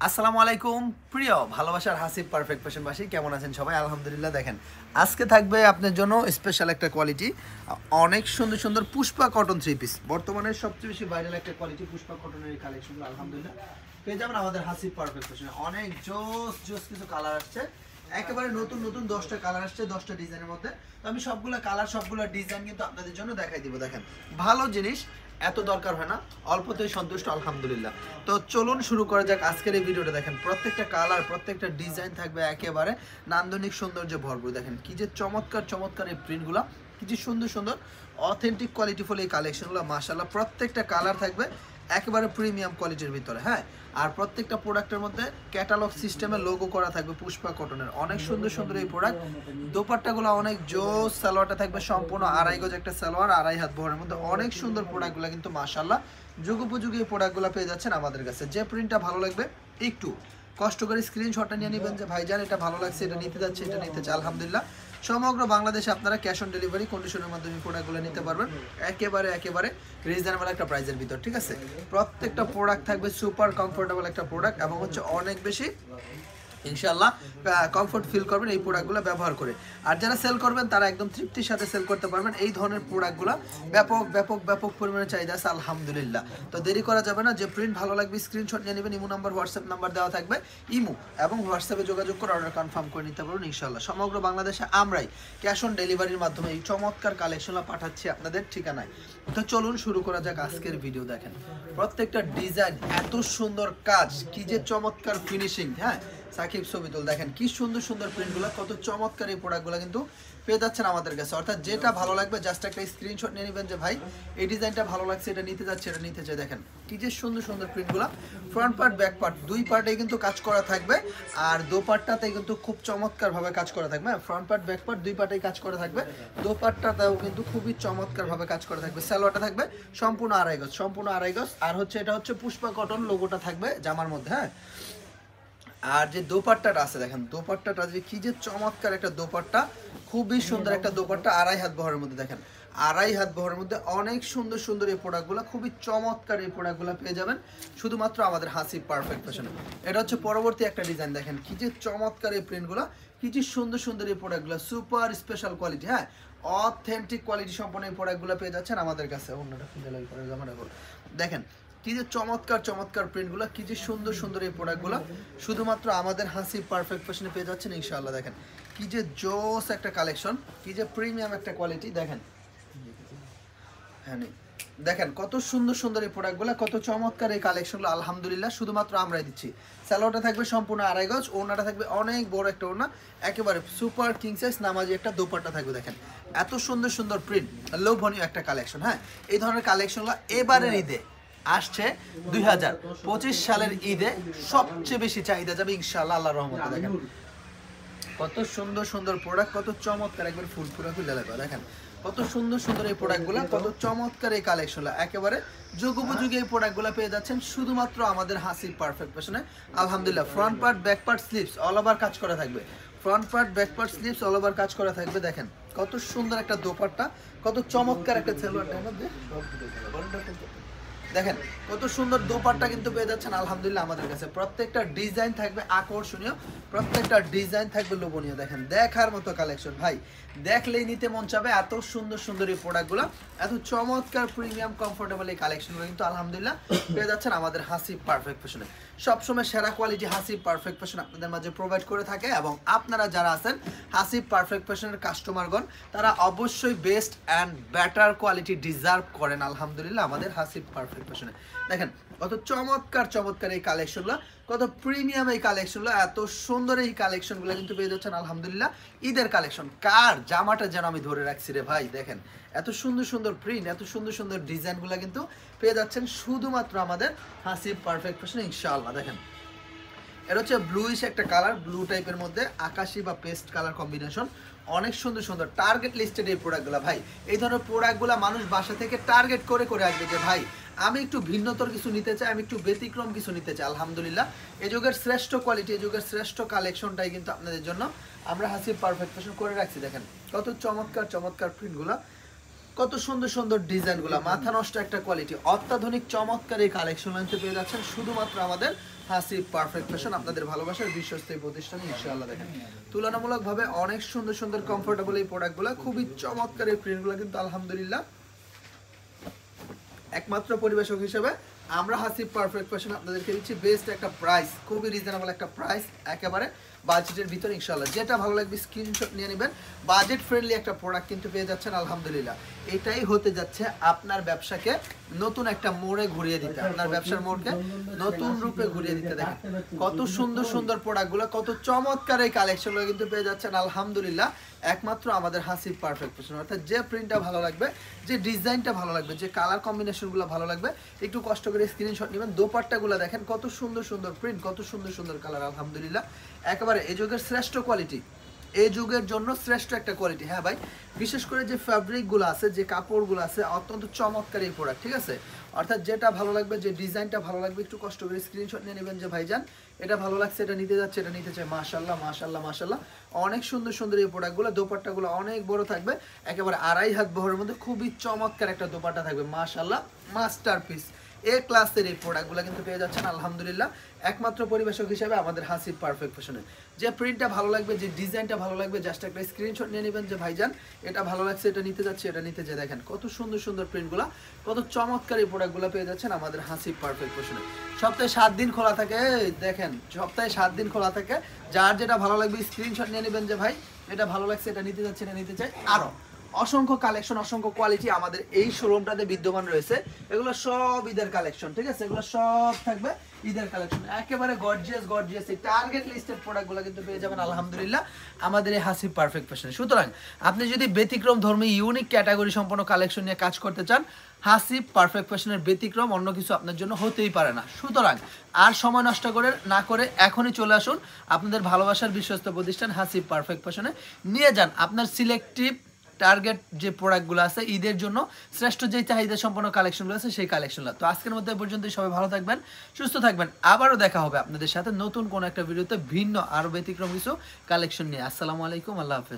আসসালামু আলাইকুম প্রিয় ভালোবাসার হাসিব পারফেক্ট ফ্যাশনবাসী, কেমন আছেন সবাই? আলহামদুলিল্লাহ। দেখেন, আজকে থাকবে আপনার জন্য স্পেশাল একটা কোয়ালিটি, অনেক সুন্দর সুন্দর পুষ্পা কটন থ্রি পিস। বর্তমানে সবচেয়ে বেশি ভাইরাল একটা কোয়ালিটি পুষ্পা কটনের এই কালেকশনগুলো আলহামদুলিল্লাহ পেয়ে যাবেন আমাদের হাসিব পারফেক্ট ফ্যাশনে। অনেক জোস জোস কিছু কালার আসছে, একেবারে নতুন নতুন 10টা কালার আসছে 10টা ডিজাইনের মধ্যে। তো আমি সবগুলো কালার সবগুলো ডিজাইন কিন্তু আপনাদের জন্য দেখাই দিব। দেখেন, ভালো জিনিস এত দরকার হয় না, অল্পতেই সন্তুষ্ট আলহামদুলিল্লাহ। তো চলুন শুরু করা যাক আজকের এই ভিডিওটা। দেখেন, প্রত্যেকটা কালার প্রত্যেকটা ডিজাইন থাকবে একেবারে নান্দনিক সৌন্দর্যে ভরপুর। দেখেন কি যে চমৎকার চমৎকার এই প্রিন্টগুলো, কি যে সুন্দর সুন্দর অথেন্টিক কোয়ালিটিফুল এই কালেকশনগুলো। মাশাআল্লাহ, প্রত্যেকটা কালার থাকবে একেবারে প্রিমিয়াম কোয়ালিটির ভিতরে। হ্যাঁ, আর প্রত্যেকটা প্রোডাক্টের মধ্যে ক্যাটালগ সিস্টেমে লোগো করা থাকবে পুষ্পা কটনের। অনেক সুন্দর সুন্দর এই প্রোডাক্ট। দোপাট্টাগুলো অনেক জোস, সালোয়ারটা থাকবে সম্পূর্ণ আড়াই গজ একটা সালোয়ার, আড়াই হাত বহরের মধ্যে। অনেক সুন্দর প্রোডাক্টগুলো কিন্তু মাশাআল্লাহ যুগোপযোগী এই প্রোডাক্টগুলো পেয়ে যাচ্ছেন আমাদের কাছে। যে প্রিন্টটা ভালো লাগবে একটু কষ্ট করে স্ক্রিনশটটা নিয়ে নেবেন যে ভাইজান এটা ভালো লাগছে, এটা নিতে যাচ্ছে, এটা নিতে চাই। আলহামদুলিল্লাহ সমগ্র বাংলাদেশে আপনারা ক্যাশ অন ডেলিভারি কন্ডিশনের মাধ্যমে প্রোডাক্টগুলো নিতে পারবেন একেবারে একেবারে রিজনেবল একটা প্রাইসের ভিতর। ঠিক আছে, প্রত্যেকটা প্রোডাক্ট থাকবে সুপার কমফোর্টেবল একটা প্রোডাক্ট এবং হচ্ছে অনেক বেশি ইনশাআল্লাহ কমফোর্ট ফিল করবেন এই প্রোডাক্টগুলো ব্যবহার করে। আর যারা সেল করবেন তারা একদম তৃপ্তির সাথে সেল করতে পারবেন। এই ধরনের প্রোডাক্টগুলো ব্যাপক ব্যাপক ব্যাপক পরিমাণে চাহিদা আছে আলহামদুলিল্লাহ। তো দেরি করা যাবে না, যে প্রিন্ট ভালো লাগবে স্ক্রিনশট নিয়ে নেবেন। ইমো নাম্বার হোয়াটসঅ্যাপ নাম্বার দেওয়া থাকবে, ইমো এবং হোয়াটসঅ্যাপে যোগাযোগ করে অর্ডার কনফার্ম করে নিতে পারবেন ইনশাআল্লাহ। সমগ্র বাংলাদেশে আমরাই ক্যাশ অন ডেলিভারির মাধ্যমে এই চমৎকার কালেকশনগুলো পাঠাচ্ছি আপনাদের ঠিকানায়। তো চলুন শুরু করা যাক আজকের ভিডিও। দেখেন, প্রত্যেকটা ডিজাইন এত সুন্দর কাজ, কি যে চমৎকার ফিনিশিং। হ্যাঁ, সাকিব সবিতুল দেখেন কি সুন্দর সুন্দর প্রিন্টগুলো, কত চমৎকার এই প্রোডাক্টগুলো কিন্তু পেয়ে যাচ্ছেন আমাদের কাছে। অর্থাৎ যেটা ভালো লাগবে জাস্ট একটা স্ক্রিনশট নিয়ে নেবেন যে ভাই এই ডিজাইনটা ভালো লাগছে, এটা নিতে যাচ্ছে, এটা নিতে চাই। দেখেন কি যে সুন্দর সুন্দর প্রিন্টগুলো, ফ্রন্ট পার্ট ব্যাক পার্ট দুই পার্টেই কিন্তু কাজ করা থাকবে। আর দোপাট্টাতে কিন্তু খুব চমৎকার ভাবে কাজ করা থাকবে। ফ্রন্ট পার্ট ব্যাক পার্ট দুই পার্টেই কাজ করা থাকবে। দোপাট্টাতেও কিন্তু খুবই চমৎকার ভাবে কাজ করা থাকবে। সালোয়ারটা থাকবে সম্পূর্ণ আড়াই গজ, সম্পূর্ণ আড়াই গজ। আর হচ্ছে এটা হচ্ছে পুষ্পা কটন লোগোটা থাকবে জামার মধ্যে। হ্যাঁ, আর যে দোপাট্টাটা আছে দেখেন, দোপাট্টাটা যে কি যে চমৎকার একটা দোপাট্টা, খুবই সুন্দর একটা দোপাট্টা আড়াই হাত বহরের মধ্যে। দেখেন আড়াই হাত বহরের মধ্যে অনেক সুন্দর সুন্দর এই প্রোডাক্টগুলো, খুবই চমৎকার এই প্রোডাক্টগুলো পেয়ে যাবেন শুধুমাত্র আমাদের হাসিব পারফেক্ট ফ্যাশনে। এটা হচ্ছে পরবর্তী একটা ডিজাইন। দেখেন কি যে চমৎকার এই প্রিন্টগুলো, কি যে সুন্দর সুন্দর এই প্রোডাক্টগুলো, সুপার স্পেশাল কোয়ালিটি। হ্যাঁ, অথেন্টিক কোয়ালিটি সম্পন্ন এই প্রোডাক্টগুলো পেয়ে যাচ্ছেন আমাদের কাছে। অন্যটা ফিঙ্গার করে জামাটা দেখেন কি যে চমৎকার চমৎকার প্রিন্টগুলো, কি যে সুন্দর সুন্দর এই প্রোডাক্টগুলো শুধুমাত্র আমাদের হাসিব পারফেক্ট ফ্যাশনে পেয়ে যাচ্ছেন ইনশাআল্লাহ। দেখেন কি যে জোস একটা কালেকশন, কি যে প্রিমিয়াম একটা কোয়ালিটি। দেখেন হ্যাঁ, দেখেন কত সুন্দর সুন্দর এই প্রোডাক্টগুলো, কত চমৎকার এই কালেকশনগুলো আলহামদুলিল্লাহ শুধুমাত্র আমরাই দিচ্ছি। স্যালোয়ারটা থাকবে সম্পূর্ণ আড়াই গজ, ওড়নাটা থাকবে অনেক বড় একটা ওড়না, একেবারে সুপার কিং সাইজ নামাজি একটা দোপাট্টা থাকবে। দেখেন এত সুন্দর সুন্দর প্রিন্ট, লোভনীয় একটা কালেকশন। হ্যাঁ, এই ধরনের কালেকশনগুলো এবারের ঈদে আসছে 2025 সালের ঈদে সবচেয়ে বেশি চাহিদা যাবে ইনশাআল্লাহ আল্লাহর রহমতে। দেখেন কত সুন্দর সুন্দর প্রোডাক্ট, কত চমৎকার, একবার ফুলফুরা খুলে লাগবে। দেখেন কত সুন্দর সুন্দর এই প্রোডাক্টগুলো, কত চমৎকার এই কালেকশনগুলো, একেবারে যুগোপযোগী এই প্রোডাক্টগুলো পেয়ে যাচ্ছেন শুধুমাত্র আমাদের হাসিব পারফেক্ট ফ্যাশনে আলহামদুলিল্লাহ। Front part back part sleeves all over কাজ করা থাকবে। Front part back part sleeves all over কাজ করা থাকবে। দেখেন কত সুন্দর একটা দোপাট্টা, কত চমৎকার একটা সালোয়ার মধ্যে। দেখেন কত সুন্দর দোপাট্টা কিন্তু পেয়ে যাচ্ছেন আলহামদুলিল্লাহ আমাদের কাছে। প্রত্যেকটা ডিজাইন থাকবে আকর্ষণীয়, প্রত্যেকটা ডিজাইন থাকবে লোভনীয়। দেখেন দেখার মতো কালেকশন, ভাই দেখলেই নিতে মন চাবে। এত সুন্দর সুন্দর এই প্রোডাক্টগুলো, এত চমৎকার প্রিমিয়াম কমফোর্টেবল এই কালেকশনগুলো কিন্তু আলহামদুলিল্লাহ পেয়ে যাচ্ছেন আমাদের হাসিব পারফেক্ট ফ্যাশনে। সবসময় সেরা কোয়ালিটি হাসিব পারফেক্ট ফ্যাশন আপনাদের মাঝে প্রোভাইড করে থাকে। এবং আপনারা যারা আছেন হাসিব পারফেক্ট ফ্যাশনের কাস্টমারগণ, তারা অবশ্যই best and better quality deserve করেন আলহামদুলিল্লাহ আমাদের হাসিব পারফেক্ট ফ্যাশনে। দেখেন কত চমৎকার চমৎকার এই কালেকশনগুলো, কত প্রিমিয়াম এই কালেকশনগুলো, এত সুন্দর এই কালেকশনগুলো কিন্তু পেয়ে যাচ্ছেন আলহামদুলিল্লাহ ঈদের কালেকশন। কার জামাটা যেন আমি ধরে রাখছি রে ভাই। দেখেন এত সুন্দর সুন্দর প্রিন্ট, এত সুন্দর সুন্দর ডিজাইনগুলো কিন্তু পেয়ে যাচ্ছেন শুধুমাত্র আমাদের হাসিব পারফেক্ট ফ্যাশনে ইনশাআল্লাহ। দেখেন এটা হচ্ছে ব্লুইশ একটা কালার, ব্লু টাইপের মধ্যে আকাশি বা পেস্ট কালার কম্বিনেশন, অনেক সুন্দর সুন্দর টার্গেট লিস্টেড এই প্রোডাক্টগুলো। ভাই এই ধরনের প্রোডাক্টগুলো মানুষ বাসা থেকে টার্গেট করে করে আসবে যে ভাই আমি একটু ভিন্নতর কিছু নিতে চাই, আমি একটু ব্যতিক্রম কিছু নিতে চাই। আলহামদুলিল্লাহ এই যুগের শ্রেষ্ঠ কোয়ালিটি, এই যুগের শ্রেষ্ঠ কালেকশনটাই কিন্তু আপনাদের জন্য আমরা হাসিব পারফেক্ট ফ্যাশন করে রাখছি। দেখেন কত চমৎকার চমৎকার প্রিন্টগুলো, কত সুন্দর সুন্দর ডিজাইনগুলো, মাথা নষ্ট একটা কোয়ালিটি, অত্যাধুনিক চমৎকার এই কালেকশন আনতে পেয়ে যাচ্ছেন শুধুমাত্র আমাদের হাসিব পারফেক্ট ফ্যাশন, আপনাদের ভালোবাসার বিশ্বস্ত এই প্রতিষ্ঠান। ইনশাআল্লাহ দেখেন তুলনামূলকভাবে অনেক সুন্দর সুন্দর কমফোর্টেবল এই প্রোডাক্টগুলো, খুবই চমৎকার এই প্রিন্টগুলো কিন্তু আলহামদুলিল্লাহ একমাত্র পরিবেশক হিসেবে আমরা হাসিব পারফেক্ট ফ্যাশন আপনাদেরকে দিচ্ছি বেস্ট একটা প্রাইস, খুবই রিজনেবল একটা প্রাইস, একেবারে বাজেটের ভিতরে। ইনশাআল্লাহ যেটা ভালো লাগবে স্ক্রিনশট নিয়ে নেবেন, বাজেট ফ্রেন্ডলি একটা প্রোডাক্ট কিন্তু পেয়ে যাচ্ছেন আলহামদুলিল্লাহ। এটাই হতে যাচ্ছে আপনার ব্যবসাকে নতুন একটা মোড়ে ঘুরিয়ে দিতে, আপনার ব্যবসার মোড়কে নতুন রূপে ঘুরিয়ে দিতে। দেখেন কত সুন্দর সুন্দর প্রোডাক্টগুলো, কত চমৎকার এই কালেকশনগুলো কিন্তু পেয়ে যাচ্ছেন আলহামদুলিল্লাহ একমাত্র আমাদের হাসিব পারফেক্ট ফ্যাশন। অর্থাৎ যে প্রিন্টটা ভালো লাগবে, যে ডিজাইনটা ভালো লাগবে, যে কালার কম্বিনেশনগুলো ভালো লাগবে, একটু কষ্ট করে স্ক্রিনশট নেবেন। দোপাট্টাগুলো দেখেন কত সুন্দর সুন্দর প্রিন্ট, কত সুন্দর সুন্দর কালার, আলহামদুলিল্লাহ একেবারে এই যুগের শ্রেষ্ঠ কোয়ালিটি, এই যুগের জন্য শ্রেষ্ঠ একটা কোয়ালিটি। হ্যাঁ ভাই, বিশেষ করে যে ফ্যাব্রিকগুলো আছে, যে কাপড়গুলো আছে, অত্যন্ত চমৎকার এই প্রোডাক্ট, ঠিক আছে। অর্থাৎ যেটা ভালো লাগবে, যে ডিজাইনটা ভালো লাগবে, একটু কষ্ট করে স্ক্রিনশট নিয়ে নেবেন যে ভাইজান এটা ভালো লাগছে, এটা নিতে যাচ্ছে, এটা নিতে চাই। মাশাআল্লাহ মাশাআল্লাহ মাশাআল্লাহ, অনেক সুন্দর সুন্দর এই প্রোডাক্টগুলো। দোপাট্টাগুলো অনেক বড় থাকবে, একেবারে 2.5 হাত বহরের মধ্যে খুবই চমৎকার একটা দোপাট্টা থাকবে। মাশাআল্লাহ মাস্টারপিস এ ক্লাসের এই প্রোডাক্টগুলো কিন্তু পেয়ে যাচ্ছেন আলহামদুলিল্লাহ একমাত্র পরিবেশক হিসেবে আমাদের হাসিব পারফেক্ট ফ্যাশনে। যে প্রিন্টটা ভালো লাগবে, যে ডিজাইনটা ভালো লাগবে, জাস্ট একটা স্ক্রিনশট নিয়ে নেবেন যে ভাইজান এটা ভালো লাগছে, এটা নিতে যাচ্ছে, এটা নিতে যে। দেখেন কত সুন্দর সুন্দর প্রিন্টগুলো, কত চমৎকার এই প্রোডাক্টগুলো পেয়ে যাচ্ছেন আমাদের হাসিব পারফেক্ট ফ্যাশনে। সপ্তাহে 7 দিন খোলা থাকে, দেখেন সপ্তাহে 7 দিন খোলা থাকে। যার যেটা ভালো লাগবে স্ক্রিনশট নিয়ে নেবেন যে ভাই এটা ভালো লাগছে, এটা নিতে যাচ্ছে, এটা নিতে চাই। আরও অসংখ্য কালেকশন, অসংখ্য কোয়ালিটি আমাদের এই শোরুমটাতে বিদ্যমান রয়েছে। এগুলো সব ঈদের কালেকশন, ঠিক আছে, এগুলো সব থাকবে ঈদের কালেকশন, একেবারে গর্জিয়াস গর্জিয়াস এই টার্গেট লিস্টেড প্রোডাক্টগুলো কিন্তু পেয়ে যাবেন আলহামদুলিল্লাহ আমাদের এই হাসিব পারফেক্ট ফ্যাশনে। সুতরাং আপনি যদি ব্যতিক্রম ধর্মী ইউনিক ক্যাটাগরি সম্পন্ন কালেকশন নিয়ে কাজ করতে চান, হাসিব পারফেক্ট ফ্যাশনের ব্যতিক্রম অন্য কিছু আপনার জন্য হতেই পারে না। সুতরাং আর সময় নষ্ট করে না করে এখনই চলে আসুন আপনাদের ভালোবাসার বিশ্বস্ত প্রতিষ্ঠান হাসিব পারফেক্ট ফ্যাশনে, নিয়ে যান আপনার সিলেক্টিভ টার্গেট যে প্রোডাক্টগুলো আছে ঈদের জন্য শ্রেষ্ঠ যে চাহিদা সম্পন্ন কালেকশনগুলো আছে সেই কালেকশনগুলো। তো আজকের মধ্যে পর্যন্ত সবাই ভালো থাকবেন, সুস্থ থাকবেন, আবারও দেখা হবে আপনাদের সাথে নতুন কোনো একটা ভিডিওতে ভিন্ন আরও ব্যতিক্রম কিছু কালেকশন নিয়ে। আসসালামু আলাইকুম, আল্লাহ হাফেজ।